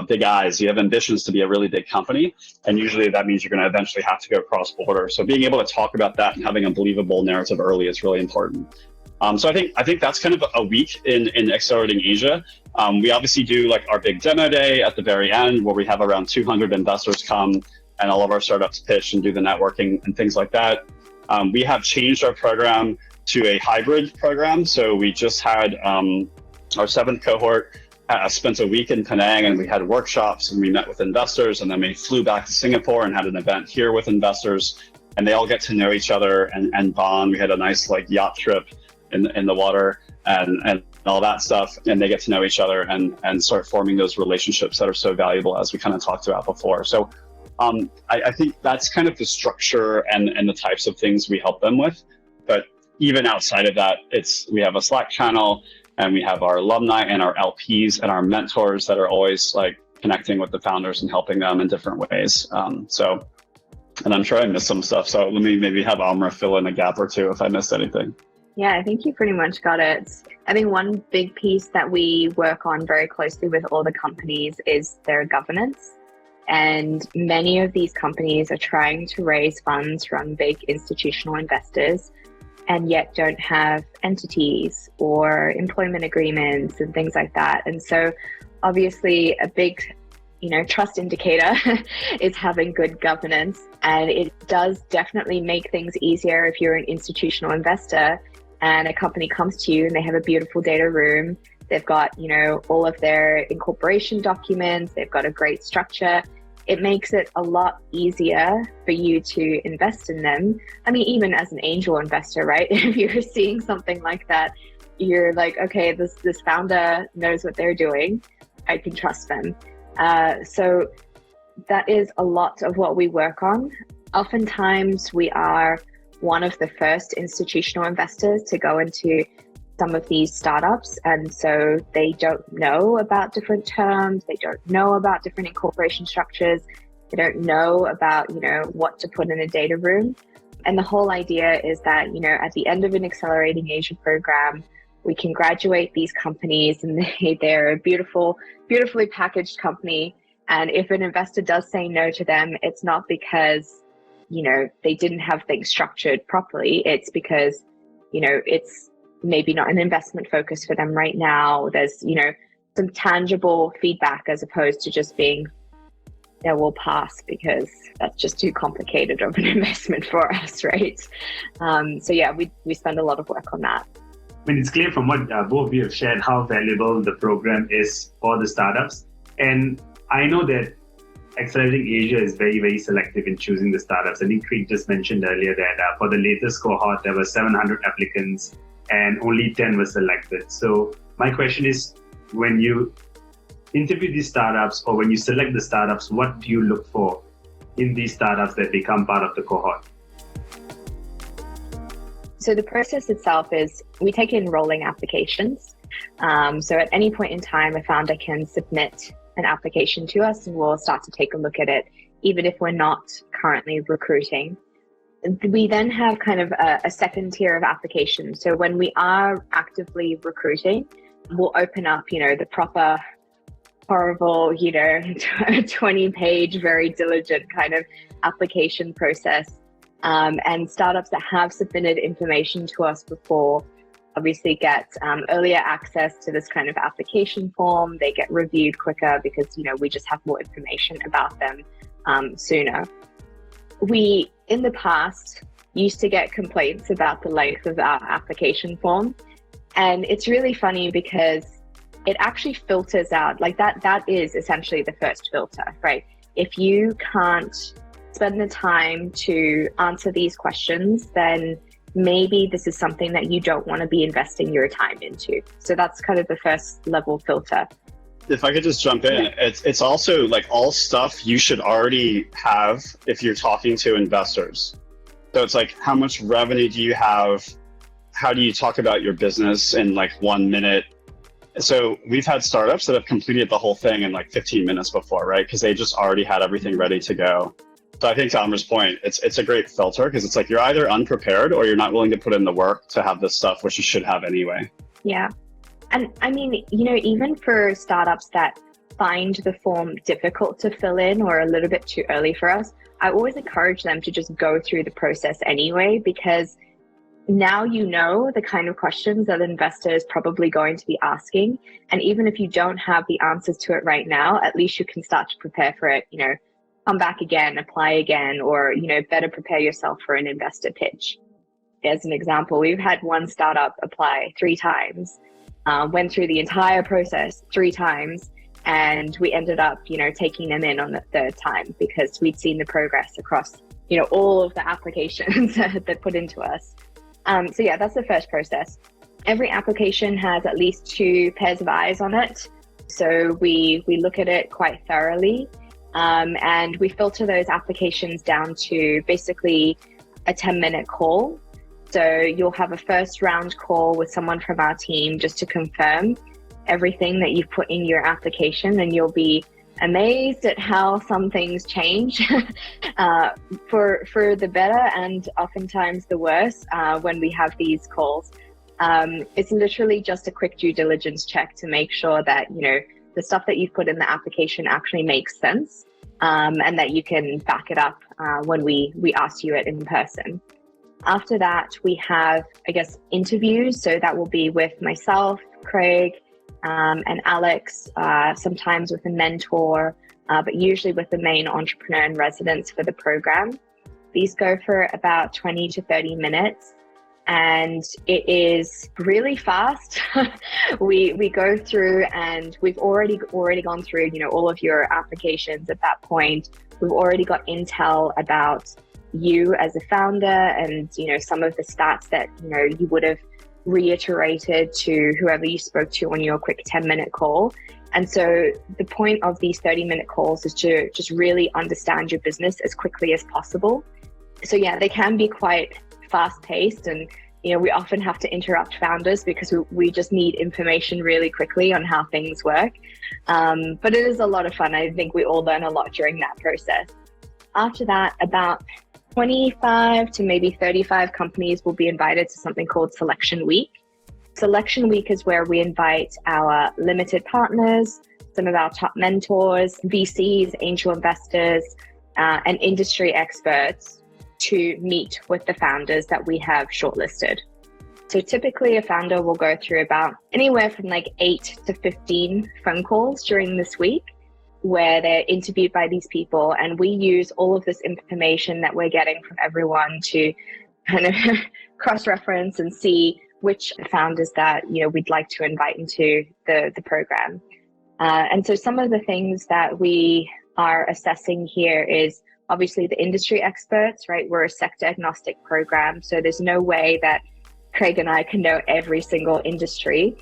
big eyes. You have ambitions to be a really big company, and usually that means you're going to eventually have to go cross-border. So being able to talk about that and having a believable narrative early is really important. So I think that's kind of a week in Accelerating Asia. We obviously do like our big demo day at the very end, where we have around 200 investors come and all of our startups pitch and do the networking and things like that. We have changed our program to a hybrid program. So we just had our 7th cohort spent a week in Penang, and we had workshops and we met with investors, and then we flew back to Singapore and had an event here with investors, and they all get to know each other and bond. We had a nice like yacht trip in the water and all that stuff, and they get to know each other and start forming those relationships that are so valuable, as we kind of talked about before. So I think that's kind of the structure and the types of things we help them with. But even outside of that, we have a Slack channel, and we have our alumni and our LPs and our mentors that are always like connecting with the founders and helping them in different ways. And I'm sure I missed some stuff. So let me maybe have Amra fill in a gap or two if I missed anything. Yeah, I think you pretty much got it. I think one big piece that we work on very closely with all the companies is their governance. And many of these companies are trying to raise funds from big institutional investors, and yet don't have entities or employment agreements and things like that. And so obviously a big, trust indicator is having good governance. And it does definitely make things easier if you're an institutional investor and a company comes to you and they have a beautiful data room. They've got, all of their incorporation documents. They've got a great structure. It makes it a lot easier for you to invest in them. I mean, even as an angel investor, right? If you're seeing something like that, you're like, okay, this founder knows what they're doing. I can trust them. So that is a lot of what we work on. Oftentimes, we are one of the first institutional investors to go into some of these startups, and so they don't know about different terms, they don't know about different incorporation structures, they don't know about what to put in a data room. And the whole idea is that at the end of an Accelerating Asia program, we can graduate these companies, and they're a beautifully packaged company. And if an investor does say no to them, it's not because they didn't have things structured properly. It's because it's maybe not an investment focus for them right now. There's, some tangible feedback as opposed to just being, we'll pass because that's just too complicated of an investment for us, right? So yeah, we spend a lot of work on that. I mean, it's clear from what both of you have shared how valuable the program is for the startups. And I know that Accelerating Asia is very, very selective in choosing the startups. I think Craig just mentioned earlier that for the latest cohort, there were 700 applicants and only 10 were selected. So my question is, when you interview these startups, or when you select the startups, what do you look for in these startups that become part of the cohort? So the process itself is we take in rolling applications. So at any point in time, a founder can submit an application to us and we'll start to take a look at it, even if we're not currently recruiting. We then have kind of a second tier of applications. So when we are actively recruiting, we'll open up, the proper horrible, 20-page, very diligent kind of application process. And startups that have submitted information to us before obviously get earlier access to this kind of application form. They get reviewed quicker because, we just have more information about them sooner. We, in the past, used to get complaints about the length of our application form. And it's really funny because it actually filters out, like that is essentially the first filter, right? If you can't spend the time to answer these questions, then maybe this is something that you don't want to be investing your time into. So that's kind of the first level filter. If I could just jump in, it's also like all stuff you should already have if you're talking to investors. So it's like, how much revenue do you have? How do you talk about your business in like 1 minute? So we've had startups that have completed the whole thing in like 15 minutes before, right? Because they just already had everything ready to go. So I think to Amra's point, it's a great filter because it's like you're either unprepared or you're not willing to put in the work to have this stuff, which you should have anyway. Yeah. And I mean, even for startups that find the form difficult to fill in or a little bit too early for us, I always encourage them to just go through the process anyway, because now you know the kind of questions that an investor is probably going to be asking. And even if you don't have the answers to it right now, at least you can start to prepare for it, come back again, apply again, or, better prepare yourself for an investor pitch. As an example, we've had one startup apply 3 times. Went through the entire process 3 times, and we ended up, taking them in on the 3rd time because we'd seen the progress across, all of the applications that they put into us. So yeah, that's the first process. Every application has at least 2 pairs of eyes on it. So we look at it quite thoroughly, and we filter those applications down to basically a 10-minute call. So you'll have a first round call with someone from our team just to confirm everything that you've put in your application, and you'll be amazed at how some things change for the better and oftentimes the worse when we have these calls. It's literally just a quick due diligence check to make sure that the stuff that you've put in the application actually makes sense, and that you can back it up when we ask you it in person. After that, we have, interviews. So that will be with myself, Craig, and Alex, sometimes with a mentor, but usually with the main entrepreneur in residence for the program. These go for about 20 to 30 minutes, and it is really fast. We go through, and we've already gone through, all of your applications at that point. We've already got intel about you as a founder and some of the stats that you would have reiterated to whoever you spoke to on your quick 10-minute call. And so the point of these 30-minute calls is to just really understand your business as quickly as possible. So yeah, they can be quite fast-paced, and we often have to interrupt founders because we just need information really quickly on how things work. But it is a lot of fun. I think we all learn a lot during that process. After that, about 25 to maybe 35 companies will be invited to something called Selection Week. Selection Week is where we invite our limited partners, some of our top mentors, VCs, angel investors, and industry experts to meet with the founders that we have shortlisted. So typically a founder will go through about anywhere from like 8 to 15 phone calls during this week, where they're interviewed by these people, and we use all of this information that we're getting from everyone to kind of cross-reference and see which founders that we'd like to invite into the program. And so some of the things that we are assessing here is obviously the industry experts, right? We're a sector agnostic program, so there's no way that Craig and I can know every single industry.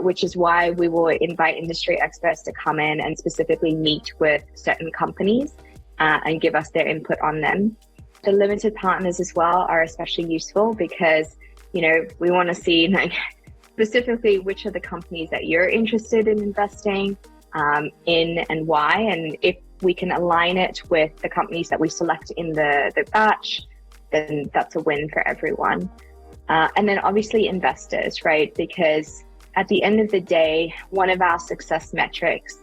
which is why we will invite industry experts to come in and specifically meet with certain companies and give us their input on them. The limited partners as well are especially useful because, we want to see specifically which are the companies that you're interested in investing in and why. And if we can align it with the companies that we select in the batch, then that's a win for everyone. And then obviously investors, right? Because at the end of the day, one of our success metrics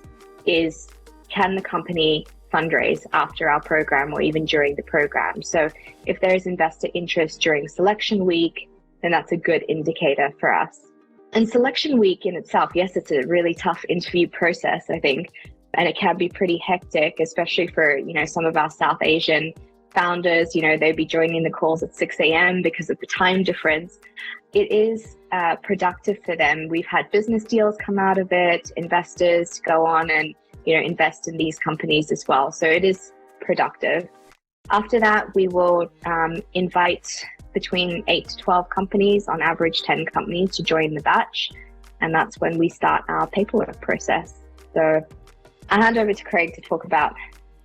is, can the company fundraise after our program or even during the program? So if there's investor interest during selection week, then that's a good indicator for us. And selection week in itself, yes, it's a really tough interview process, I think, and it can be pretty hectic, especially for, some of our South Asian founders. They'd be joining the calls at 6 a.m. because of the time difference. It is productive for them. We've had business deals come out of it, investors go on and, invest in these companies as well. So it is productive. After that, we will invite between 8 to 12 companies, on average 10 companies, to join the batch. And that's when we start our paperwork process. So I'll hand over to Craig to talk about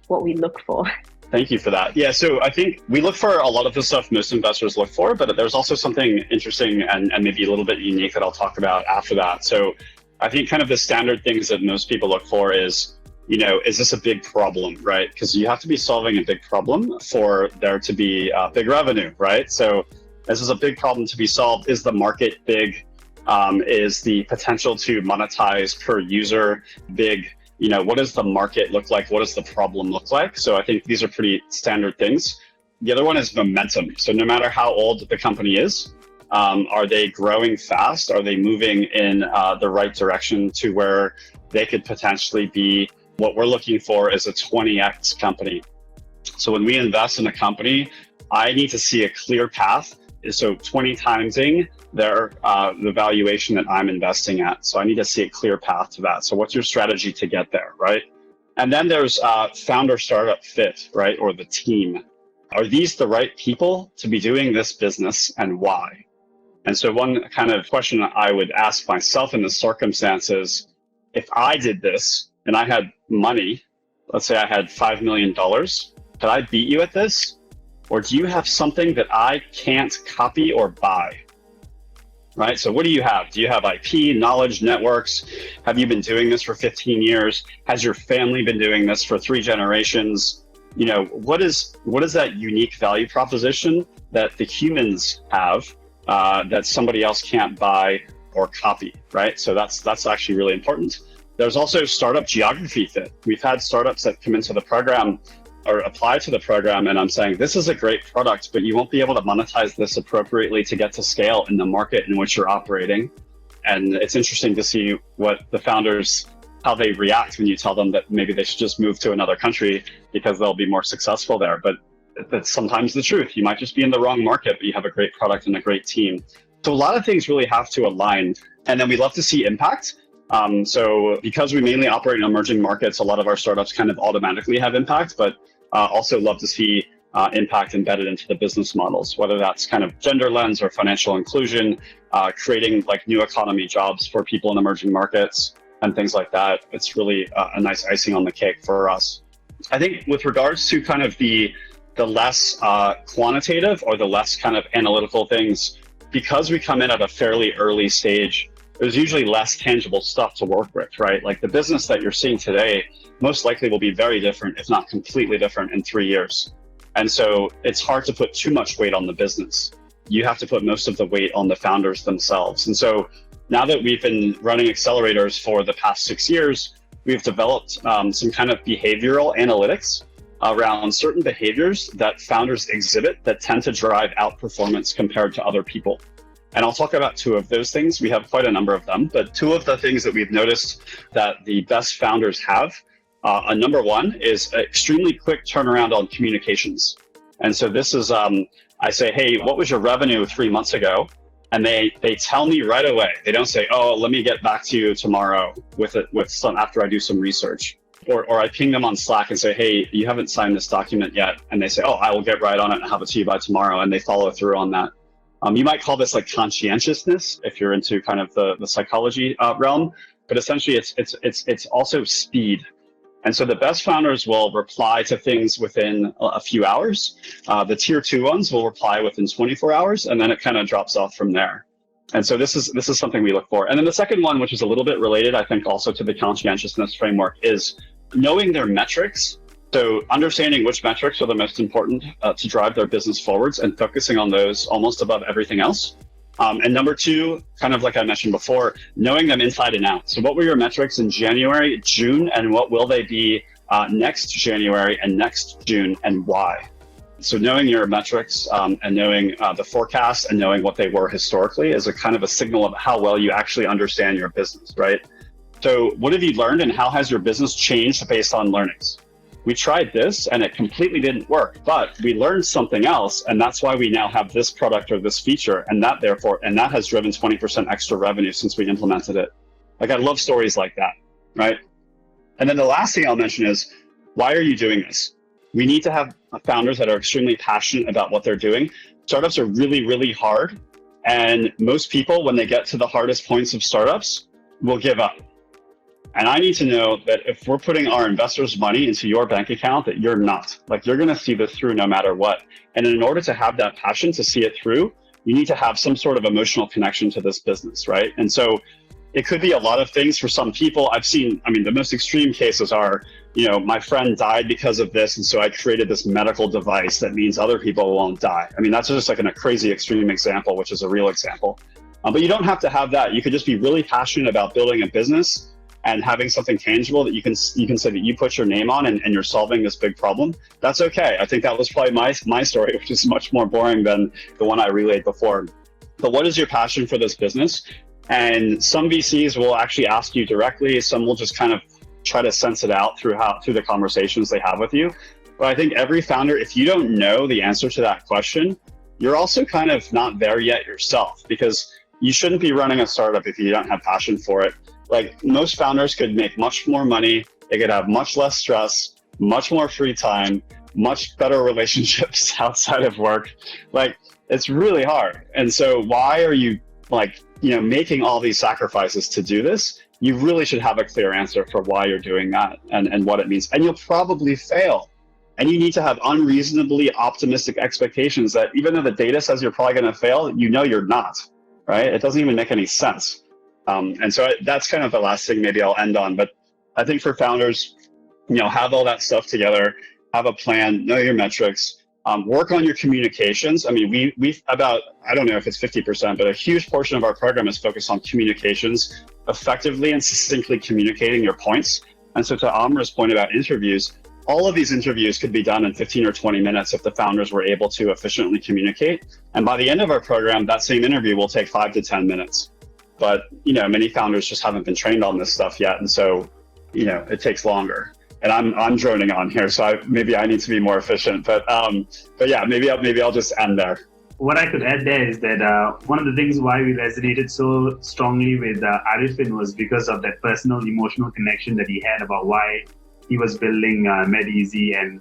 what we look for. Thank you for that. Yeah, so I think we look for a lot of the stuff most investors look for, but there's also something interesting and maybe a little bit unique that I'll talk about after that. So I think kind of the standard things that most people look for is, is this a big problem, right? Because you have to be solving a big problem for there to be big revenue, right? So this is a big problem to be solved. Is the market big? Is the potential to monetize per user big? What does the market look like? What does the problem look like? So I think these are pretty standard things. The other one is momentum. So no matter how old the company is, are they growing fast? Are they moving in the right direction to where they could potentially be? What we're looking for is a 20x company. So when we invest in a company, I need to see a clear path. So 20 timesing the valuation that I'm investing at. So I need to see a clear path to that. So what's your strategy to get there, right? And then there's founder startup fit, right? Or the team. Are these the right people to be doing this business and why? And so one kind of question I would ask myself in this circumstance is, if I did this and I had money, let's say I had $5 million, could I beat you at this? Or do you have something that I can't copy or buy? Right? So what do you have? Do you have IP, knowledge, networks? Have you been doing this for 15 years? Has your family been doing this for 3 generations? What is that unique value proposition that the humans have that somebody else can't buy or copy, right? So that's actually really important. There's also startup geography fit. We've had startups that come into the program or apply to the program, and I'm saying, this is a great product, but you won't be able to monetize this appropriately to get to scale in the market in which you're operating. And it's interesting to see what the founders, how they react when you tell them that maybe they should just move to another country because they'll be more successful there. But that's sometimes the truth. You might just be in the wrong market, but you have a great product and a great team. So a lot of things really have to align. And then we love to see impact. So because we mainly operate in emerging markets, a lot of our startups kind of automatically have impact, but also love to see impact embedded into the business models, whether that's kind of gender lens or financial inclusion, creating like new economy jobs for people in emerging markets and things like that. It's really a nice icing on the cake for us. I think with regards to kind of the less quantitative or the less kind of analytical things, because we come in at a fairly early stage, there's usually less tangible stuff to work with, right? Like the business that you're seeing today most likely will be very different, if not completely different, in 3 years. And so it's hard to put too much weight on the business. You have to put most of the weight on the founders themselves. And so now that we've been running accelerators for the past 6 years, we've developed some kind of behavioral analytics around certain behaviors that founders exhibit that tend to drive outperformance compared to other people. And I'll talk about 2 of those things. We have quite a number of them, but 2 of the things that we've noticed that the best founders have, number 1 is extremely quick turnaround on communications. And so this is, I say, hey, what was your revenue 3 months ago? And they tell me right away. They don't say, oh, let me get back to you tomorrow with some after I do some research. Or I ping them on Slack and say, hey, you haven't signed this document yet. And they say, oh, I will get right on it and have it to you by tomorrow. And they follow through on that. You might call this like conscientiousness if you're into kind of the psychology realm, but essentially it's also speed. And so the best founders will reply to things within a few hours. The tier 2 ones will reply within 24 hours, and then it kind of drops off from there. And so this is something we look for. And then the second one, which is a little bit related, I think, also to the conscientiousness framework, is knowing their metrics. So understanding which metrics are the most important to drive their business forwards and focusing on those almost above everything else. And number 2, kind of like I mentioned before, knowing them inside and out. So what were your metrics in January, June, and what will they be next January and next June, and why? So knowing your metrics and knowing the forecast and knowing what they were historically is a kind of a signal of how well you actually understand your business, right? So what have you learned and how has your business changed based on learnings? We tried this and it completely didn't work, but we learned something else, and that's why we now have this product or this feature, and that has driven 20% extra revenue since we implemented it. Like, I love stories like that, right? And then the last thing I'll mention is, why are you doing this? We need to have founders that are extremely passionate about what they're doing. Startups are really, really hard, and most people, when they get to the hardest points of startups, will give up. And I need to know that if we're putting our investors' money into your bank account, that you're not. Like, you're going to see this through no matter what. And in order to have that passion to see it through, you need to have some sort of emotional connection to this business, right? And so it could be a lot of things for some people. I've seen, the most extreme cases are, my friend died because of this, and so I created this medical device that means other people won't die. That's just like a crazy extreme example, which is a real example. But you don't have to have that. You could just be really passionate about building a business and having something tangible that you can say that you put your name on and you're solving this big problem. That's okay. I think that was probably my story, which is much more boring than the one I relayed before. But what is your passion for this business? And some VCs will actually ask you directly. Some will just kind of try to sense it out through the conversations they have with you. But I think every founder, if you don't know the answer to that question, you're also kind of not there yet yourself, because you shouldn't be running a startup if you don't have passion for it. Like, most founders could make much more money. They could have much less stress, much more free time, much better relationships outside of work. Like, it's really hard. And so why are you making all these sacrifices to do this? You really should have a clear answer for why you're doing that and what it means. And you'll probably fail. And you need to have unreasonably optimistic expectations that even though the data says you're probably going to fail, you're not, right? It doesn't even make any sense. And so that's kind of the last thing maybe I'll end on. But I think for founders, have all that stuff together, have a plan, know your metrics, work on your communications. We've about, I don't know if it's 50%, but a huge portion of our program is focused on communications, effectively and succinctly communicating your points. And so to Amra's point about interviews, all of these interviews could be done in 15 or 20 minutes if the founders were able to efficiently communicate. And by the end of our program, that same interview will take 5 to 10 minutes. But, many founders just haven't been trained on this stuff yet. And so, it takes longer. And I'm droning on here, so maybe I need to be more efficient. But yeah, maybe I'll just end there. What I could add there is that one of the things why we resonated so strongly with Arifin was because of that personal, emotional connection that he had about why he was building MedEasy and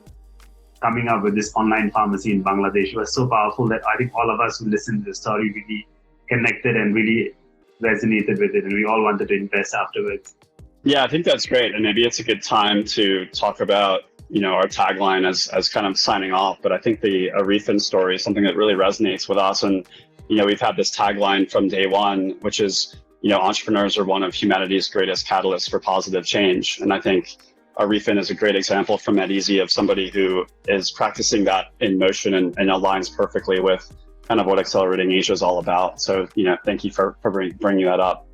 coming up with this online pharmacy in Bangladesh. It was so powerful that I think all of us who listened to the story really connected and really resonated with it, and we all wanted to invest afterwards. Yeah, I think that's great. And maybe it's a good time to talk about, our tagline as kind of signing off. But I think the Arifin story is something that really resonates with us. And, we've had this tagline from day one, which is, entrepreneurs are one of humanity's greatest catalysts for positive change. And I think Arifin is a great example from MedEasy of somebody who is practicing that in motion and aligns perfectly with kind of what Accelerating Asia is all about. So, thank you for bringing that up.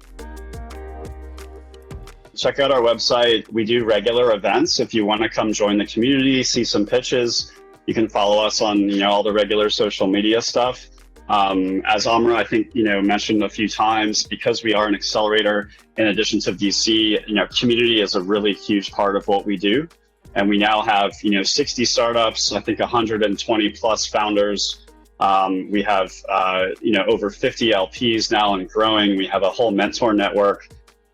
Check out our website. We do regular events. If you want to come join the community, see some pitches, you can follow us on, all the regular social media stuff. As Amra, I think, mentioned a few times, because we are an accelerator, in addition to VC, community is a really huge part of what we do. And we now have, 60 startups, I think 120 plus founders. We have, over 50 LPs now and growing. We have a whole mentor network.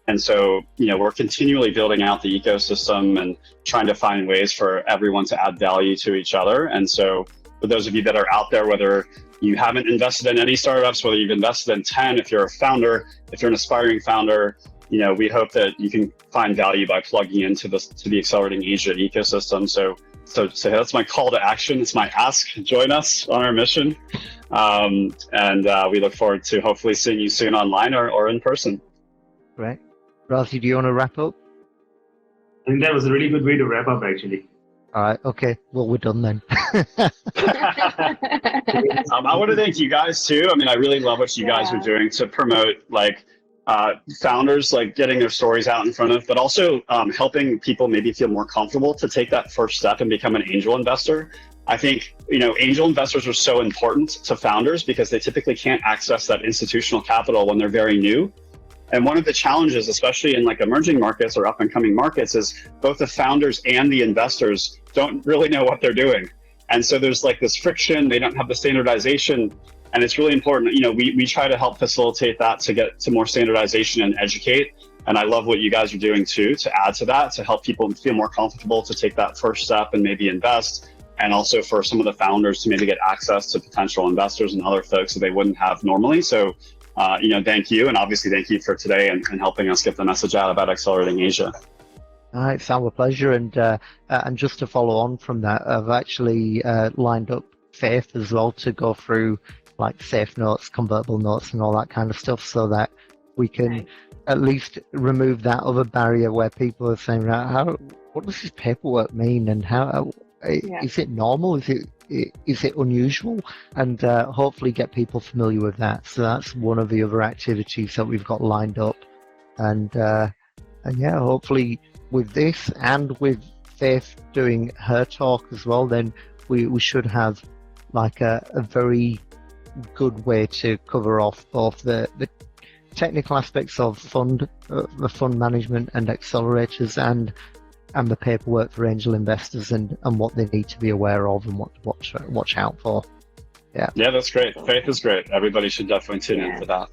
And so, we're continually building out the ecosystem and trying to find ways for everyone to add value to each other. And so, for those of you that are out there, whether you haven't invested in any startups, whether you've invested in 10, if you're a founder, if you're an aspiring founder, we hope that you can find value by plugging into the Accelerating Asia ecosystem. So that's my call to action. It's my ask. Join us on our mission. And we look forward to hopefully seeing you soon online or in person. Great. Razi, do you want to wrap up? I think that was a really good way to wrap up, actually. All right. Okay. Well, we're done then. I want to thank you guys too. I mean, I really love what you guys are doing to promote founders, getting their stories out in front of, but also helping people maybe feel more comfortable to take that first step and become an angel investor. I think, angel investors are so important to founders because they typically can't access that institutional capital when they're very new. And one of the challenges, especially in emerging markets or up and coming markets, is both the founders and the investors don't really know what they're doing. And so there's this friction, they don't have the standardization. And it's really important, we try to help facilitate that to get to more standardization and educate. And I love what you guys are doing too, to add to that, to help people feel more comfortable to take that first step and maybe invest. And also for some of the founders to maybe get access to potential investors and other folks that they wouldn't have normally. So, thank you. And obviously thank you for today and helping us get the message out about Accelerating Asia. All right, it's our pleasure. And just to follow on from that, I've actually lined up Faith as well to go through safe notes, convertible notes, and all that kind of stuff, so that we can at least remove that other barrier where people are saying, what does this paperwork mean, and how is it normal? Is it unusual? And hopefully get people familiar with that. So that's one of the other activities that we've got lined up. And hopefully with this and with Faith doing her talk as well, then we should have a very good way to cover off both the technical aspects of the fund management and accelerators and the paperwork for angel investors and what they need to be aware of and what to watch out for. Yeah, that's great. Faith is great. Everybody should definitely tune in for that.